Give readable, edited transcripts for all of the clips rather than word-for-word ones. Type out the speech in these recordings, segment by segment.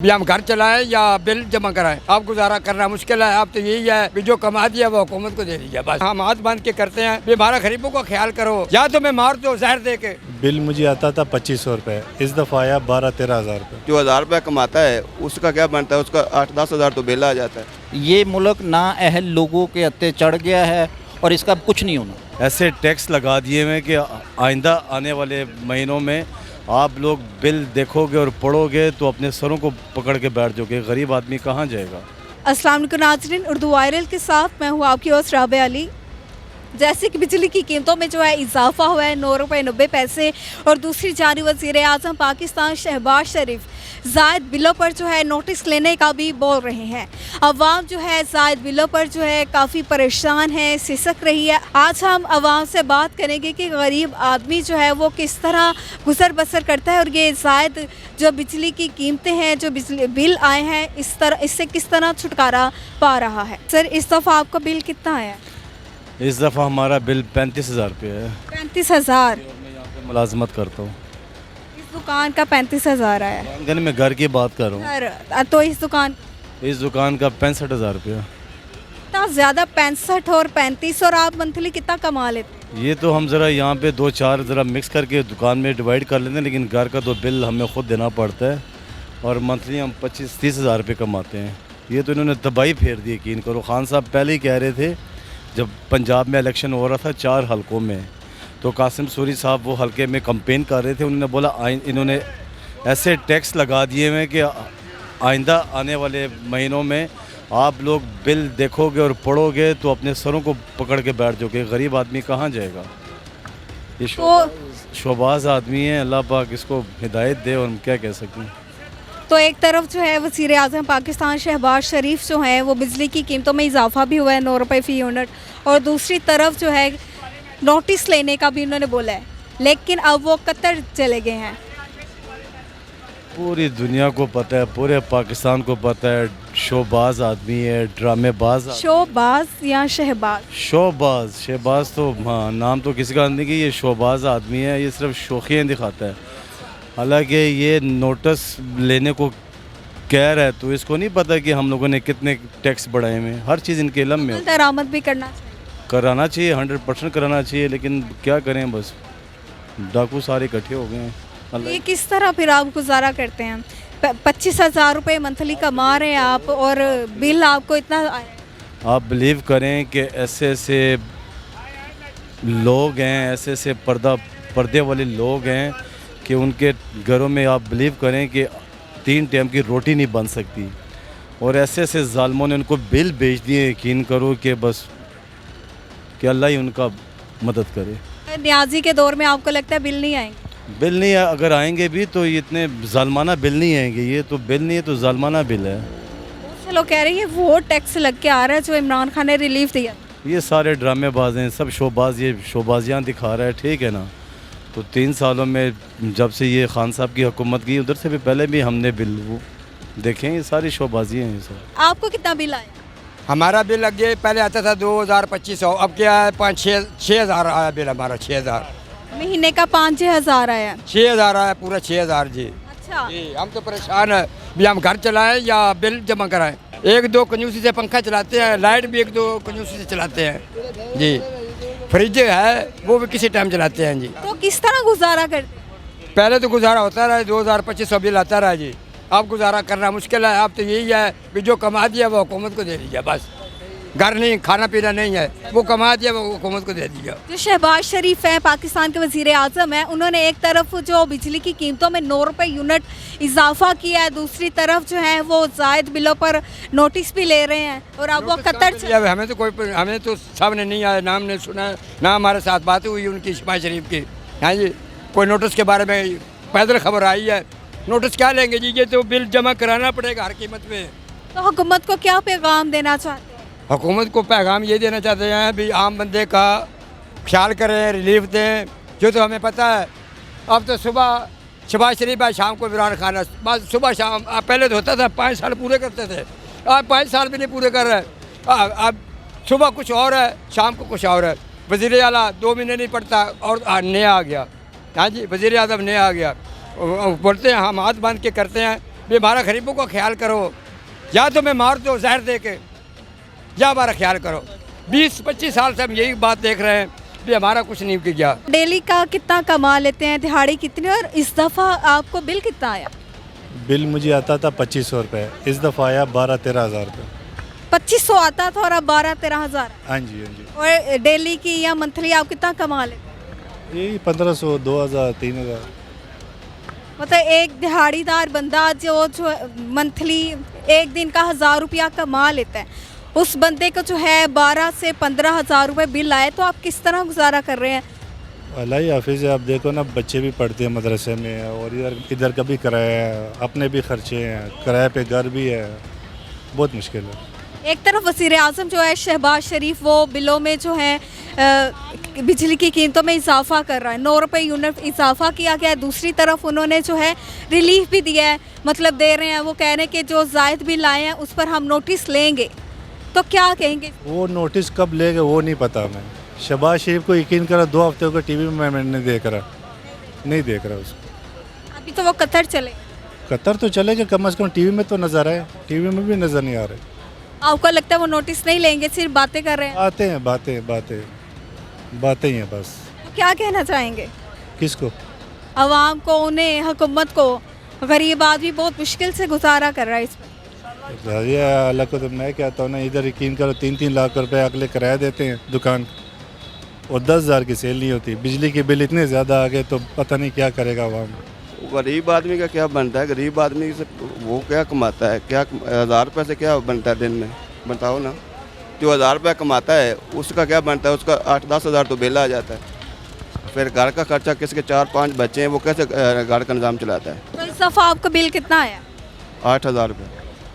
भी हम घर चलाएं या बिल जमा कराएं, आप गुजारा करना मुश्किल है। अब तो यही है कि जो कमा दिया वो हुकूमत को दे दीजिए, बस हम हाथ बांध के करते हैं। भी हमारा गरीबों का ख्याल करो, या तो मैं मार दो जहर दे के। बिल मुझे आता था 2500 रुपये, इस दफ़ा आया 12-13 हज़ार रुपये। जो 1000 रुपये कमाता है उसका क्या बनता है, उसका 8-10 हज़ार तो बिल आ जाता है। ये मुल्क ना अहल लोगों के हत्थे चढ़ गया है और इसका अब कुछ नहीं होना। ऐसे टैक्स लगा दिए हैं कि आइंदा आने वाले महीनों में आप लोग बिल देखोगे और पढ़ोगे तो अपने सरों को पकड़ के बैठ जाओगे। गरीब आदमी कहाँ जाएगा। अस्सलाम वालेकुम नाज़रीन, उर्दू वायरल के साथ मैं हूँ आपकी होस्ट राबिया अली। जैसे कि बिजली की कीमतों में जो है इजाफा हुआ है 9 रुपये 90 पैसे, और दूसरी जानिब वज़ीर आज़म पाकिस्तान शहबाज शरीफ ज़ायद बिलों पर जो है नोटिस लेने का भी बोल रहे हैं। अवाम जो है ज़ायद बिलों पर जो है काफ़ी परेशान है, सिसक रही है। आज हम अवाम से बात करेंगे कि गरीब आदमी जो है वो किस तरह गुजर बसर करता है और ये ज़ायद जो बिजली की कीमतें हैं, जो बिजली बिल आए हैं, इससे किस तरह छुटकारा पा रहा है। सर, इस दफ़ा आपका बिल कितना आया? इस दफ़ा हमारा बिल 35,000 रुपये है। 35,000? मैं यहाँ पे मुलाजमत करता हूँ। इस दुकान का 35,000 आया है। अगर मैं घर की बात कर रहा सर, तो इस दुकान का 65,000 रुपये। इतना ज़्यादा? 65 और 35, और आप मंथली कितना कमा लेते हैं? ये तो हम ज़रा यहाँ पे 2-4 ज़रा मिक्स करके दुकान में डिवाइड कर लेते हैं, लेकिन घर का तो बिल हमें ख़ुद देना पड़ता है और मंथली हम 25-30 हज़ार रुपये कमाते हैं। ये तो इन्होंने तबाही फेर दी, यकीन करो। खान साहब पहले ही कह रहे थे जब पंजाब में इलेक्शन हो रहा था 4 हलकों में, तो कासिम सूरी साहब वो हलके में कंपेन कर रहे थे। उन्होंने बोला इन्होंने ऐसे टैक्स लगा दिए हैं कि आइंदा आने वाले महीनों में आप लोग बिल देखोगे और पढ़ोगे तो अपने सरों को पकड़ के बैठ जाओगे। गरीब आदमी कहाँ जाएगा। ये शोबाज आदमी है, अल्लाह पाक इसको हिदायत दे, और हम क्या कह सकते हैं। तो एक तरफ जो है वज़ीर आज़म पाकिस्तान शहबाज शरीफ जो हैं वो बिजली की कीमतों में इजाफा भी हुआ है 9 रुपये फ़ी यूनिट, और दूसरी तरफ जो है नोटिस लेने का भी उन्होंने बोला है, लेकिन अब वो कतर चले गए हैं। पूरी दुनिया को पता है, पूरे पाकिस्तान को पता है, शोबाज आदमी है, ड्रामेबाज। शोबाज या शहबाज? शहबाज तो हाँ, नाम तो किसी का नहीं कि ये शोबाज आदमी है, ये सिर्फ शोखियाँ दिखाता है। हालांकि ये नोटिस लेने को कह रहा है तो इसको नहीं पता कि हम लोगों ने कितने टैक्स बढ़ाए हैं। हर चीज़ इनके इल्म में दरामद भी कराना चाहिए 100% कराना चाहिए, लेकिन क्या करें, बस डाकू सारे इकट्ठे हो गए हैं। ये किस तरह फिर आप गुजारा करते हैं? 25,000 रुपये मंथली कमा रहे हैं आप और बिल आपको इतना आया। आप बिलीव करें कि ऐसे ऐसे लोग हैं, ऐसे ऐसे पर्दे वाले लोग हैं कि उनके घरों में आप बिलीव करें कि 3 टाइम की रोटी नहीं बन सकती, और ऐसे ऐसे ज़ालिमों ने उनको बिल भेज दिए। यकीन करो कि बस कि अल्लाह ही उनका मदद करे। न्याजी के दौर में आपको लगता है बिल नहीं आएंगे? बिल नहीं, अगर आएंगे भी तो इतने ज़ालमाना बिल नहीं आएंगे। ये तो बिल नहीं है तो ज़ालमाना बिल है। बहुत से लोग कह रहे हैं वो टैक्स लग के आ रहा है जो इमरान खान ने रिलीफ दिया। ये सारे ड्रामेबाज हैं, सब शोबाज, ये शोबाजियाँ दिखा रहा है, ठीक है ना। तो 3 सालों में जब से ये खान साहब की हुकूमत की, उधर से भी पहले भी हमने बिल वो देखें, ये सारी शोबाजी हैं। सर, आपको कितना बिल आया? हमारा बिल लगे पहले आता था 2,000-2500, अब क्या है 5-6 हज़ार आया बिल हमारा। 6,000 महीने का 5-6 हज़ार आया? 6,000 आया, पूरा 6,000 जी। अच्छा जी, हम तो परेशान है भी हम घर चलाएं या बिल जमा कराएं। 1-2 कंजूसी से पंखा चलाते हैं, लाइट भी 1-2 कंजूसी से चलाते हैं जी। फ्रिज है वो भी किसी टाइम चलाते हैं जी। तो किस तरह गुजारा करते हैं? पहले तो गुजारा होता रहा, 2,000-2500 बिल आता रहा जी। अब गुजारा करना मुश्किल है। अब तो यही है कि जो कमा दिया वो हुकूमत को दे दीजिए, बस। घर नहीं, खाना पीना नहीं है, वो कमा दिया वो हुकूमत को दे दीजिए। जो शहबाज शरीफ हैं, पाकिस्तान के वज़ीर आज़म हैं, उन्होंने एक तरफ जो बिजली की कीमतों में 9 रुपये यूनिट इजाफा किया है, दूसरी तरफ जो है वो ज़ायद बिलों पर नोटिस भी ले रहे हैं, और अब वो कतर। हमें तो सामने नहीं आया, नाम नहीं सुना, ना हमारे साथ बात हुई उनकी शहबाज शरीफ की। हाँ जी, कोई नोटिस के बारे में पैदल खबर आई है। नोटिस क्या लेंगे जी, ये तो बिल जमा कराना पड़ेगा हर कीमत पे। तो हुकूमत को क्या पैगाम देना चाहते हैं? हुकूमत को पैगाम ये देना चाहते हैं भी आम बंदे का ख्याल करें, रिलीफ दें। जो तो हमें पता है, अब तो सुबह शहबाज शरीफ है, शाम को इमरान खान है, बस सुबह शाम। पहले तो होता था 5 साल पूरे करते थे, अब 5 साल भी नहीं पूरे कर रहे। अब सुबह कुछ और है, शाम को कुछ और है। वज़ीर आला 2 महीने नहीं पड़ता और नया आ गया। हाँ जी, वज़ीर आज़म नया आ गया, बोलते हैं हम हाथ बांध के करते हैं, भी हमारा गरीबों का ख्याल करो, या तो मैं मार दो जहर दे के, या हमारा ख्याल करो। 20-25 साल से हम यही बात देख रहे हैं भी हमारा कुछ नहीं किया। डेली का कितना कमा लेते हैं, दिहाड़ी कितनी, और इस दफ़ा आपको बिल कितना आया? बिल मुझे आता था 2500 रुपये, इस दफ़ा आया 12-13 हज़ार रुपये। 2500 आता था और अब 12-13 हज़ार। हाँ जी, हाँ जी। और डेली की या मंथली आप कितना कमा लेते हैं? यही 1500, 2000, 3000। मतलब एक दिहाड़ीदार बंदा जो मंथली एक दिन का 1000 रुपया कमा लेता है, उस बंदे को जो है 12 से 15 हज़ार रुपये बिल आए, तो आप किस तरह गुजारा कर रहे हैं? अल्लाह ही हाफिज़ है। आप देखो ना, बच्चे भी पढ़ते हैं मदरसे में, और इधर का भी किराया है, अपने भी खर्चे हैं, किराए पे घर भी है, बहुत मुश्किल है। एक तरफ वज़ीर आज़म जो है शहबाज शरीफ, वो बिलों में जो है बिजली की कीमतों में इजाफा कर रहा है, 9 रुपये यूनिट इजाफा किया गया है। दूसरी तरफ उन्होंने जो है रिलीफ भी दिया है, मतलब दे रहे हैं, वो कह रहे हैं कि जो जायद बिल आए हैं उस पर हम नोटिस लेंगे। तो क्या कहेंगे? वो नोटिस कब लेगा वो नहीं पता। मैं शहबाज शरीफ को यकीन करा, 2 हफ्ते को टीवी में मैं नहीं देख रहा उसको। अभी तो वो कतर चले। कतर तो चलेगा, कम से कम टीवी में तो नज़र आए, टीवी में भी नज़र नहीं आ रहे। आपको लगता है वो नोटिस नहीं लेंगे, सिर्फ बातें कर रहे हैं? बातें ही हैं बस। तो क्या कहना चाहेंगे किसको? अवाम को, उन्हें, हुकूमत को? गरीब आदमी बहुत मुश्किल से गुजारा कर रहा है इस पर। ये अल्लाह को तो मैं कहता हूँ ना, इधर यकीन करो 3-3 लाख रुपए अगले किराया देते हैं दुकान, और 10,000 की सेल नहीं होती। बिजली के बिल इतने ज़्यादा आ गए तो पता नहीं क्या करेगा अवाम। गरीब आदमी का क्या बनता है? गरीब आदमी से वो क्या कमाता है? क्या 1000 रुपये से क्या बनता है दिन में? बताओ ना। जो 1000 रुपये कमाता है उसका क्या बनता है? उसका 8-10 हज़ार तो बिल आ जाता है। फिर घर का खर्चा, किसके 4-5 बच्चे हैं, वो कैसे घर का निज़ाम चलाता है? तो इस दफ़ा आपका बिल कितना आया? 8,000 रुपये।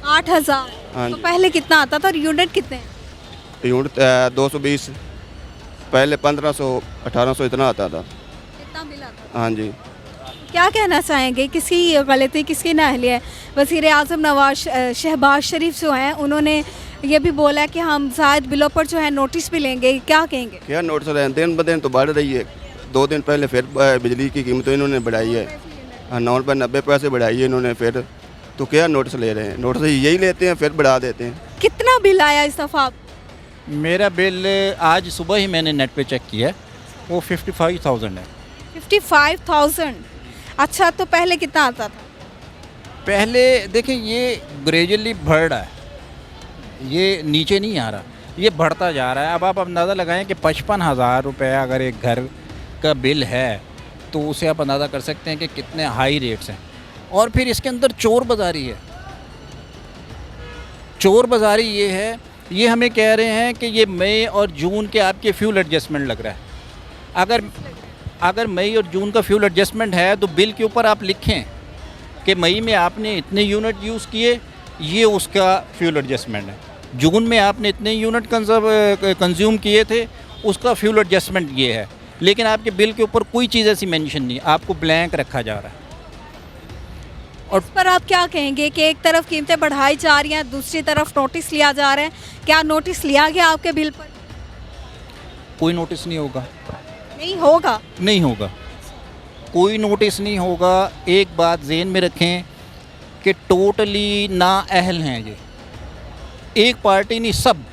8,000। हाँ तो जी। पहले कितना आता था और यूनिट कितने? यूनिट 220, पहले 1500-1800 इतना आता था। कितना बिल आता था? हाँ जी। क्या कहना चाहेंगे, किसकी गलती, किसकी नाअहली है? वज़ीर आज़म शहबाज शरीफ जो हैं, उन्होंने ये भी बोला कि हम जायद बिलों पर जो है नोटिस भी लेंगे, क्या कहेंगे? क्या नोटिस रहे हैं? दिन ब दिन तो बढ़ रही है। 2 दिन पहले फिर बिजली की कीमत इन्होंने बढ़ाई है, 9 रुपये 90 पैसे बढ़ाई है इन्होंने फिर। तो क्या नोटिस ले रहे हैं? नोटिस यही लेते हैं, फिर बढ़ा देते हैं। कितना बिल आया इस दफ़ा? मेरा बिल आज सुबह ही मैंने नेट पे चेक किया है, वो 55,000 है। 55,000। अच्छा, तो पहले कितना आता था? पहले देखिए, ये ग्रेजुअली बढ़ रहा है, ये नीचे नहीं आ रहा, ये बढ़ता जा रहा है। अब आप अंदाज़ा लगाएं कि 55,000 रुपये अगर एक घर का बिल है, तो उसे आप अंदाज़ा कर सकते हैं कि कितने हाई रेट्स हैं। और फिर इसके अंदर चोर बाज़ारी है। चोर बाज़ारी ये है, ये हमें कह रहे हैं कि ये मई और जून के आपके फ्यूल एडजस्टमेंट लग रहा है। अगर मई और जून का फ्यूल एडजस्टमेंट है, तो बिल के ऊपर आप लिखें कि मई में आपने इतने यूनिट यूज़ किए, ये उसका फ्यूल एडजस्टमेंट है। जून में आपने इतने यूनिट कंज्यूम किए थे, उसका फ्यूल एडजस्टमेंट ये है। लेकिन आपके बिल के ऊपर कोई चीज़ ऐसी मेंशन नहीं, आपको ब्लैंक रखा जा रहा है। और इस पर आप क्या कहेंगे कि एक तरफ कीमतें बढ़ाई जा रही हैं, दूसरी तरफ नोटिस लिया जा रहा है? क्या नोटिस लिया गया आपके बिल पर? कोई नोटिस नहीं होगा। नहीं होगा? नहीं होगा, कोई नोटिस नहीं होगा। एक बात ज़हन में रखें कि टोटली नाअहल हैं ये, एक पार्टी नहीं, सब।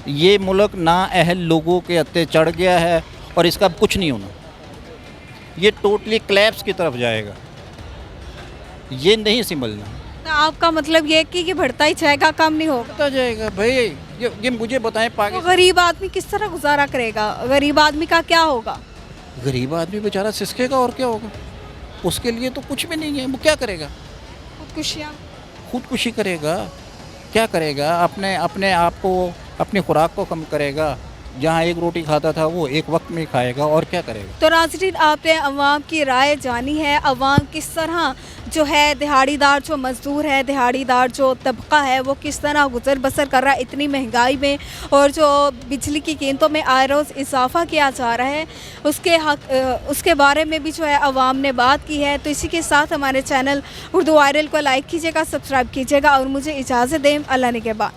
ये मुल्क नाअहल लोगों के हत्थे चढ़ गया है और इसका अब कुछ नहीं होना। ये टोटली क्लैप्स की तरफ जाएगा, ये नहीं संभलना। तो आपका मतलब ये कि बढ़ता ही जाएगा, कम नहीं होगा? बढ़ता जाएगा भाई। ये मुझे बताएं, तो पाकिस्तान गरीब आदमी किस तरह गुजारा करेगा? गरीब आदमी का क्या होगा? गरीब आदमी बेचारा सिसकेगा, और क्या होगा? उसके लिए तो कुछ भी नहीं है। वो क्या करेगा? खुदकुशी करेगा। क्या करेगा? अपने आप को, अपनी खुराक को कम करेगा। जहाँ एक रोटी खाता था वो एक वक्त में खाएगा, और क्या करेगा? तो नाज़रीन, आपने अवाम की राय जानी है। अवाम किस तरह जो है, दिहाड़ीदार जो मज़दूर है, दिहाड़ीदार जो तबका है, वो किस तरह गुजर बसर कर रहा है इतनी महंगाई में, और जो बिजली की कीमतों में आए रोज़ इजाफा किया जा रहा है, उसके बारे में भी जो है अवाम ने बात की है। तो इसी के साथ हमारे चैनल उर्दू वायरल को लाइक कीजिएगा, सब्सक्राइब कीजिएगा, और मुझे इजाज़त दें। अल्लाह निगहबान।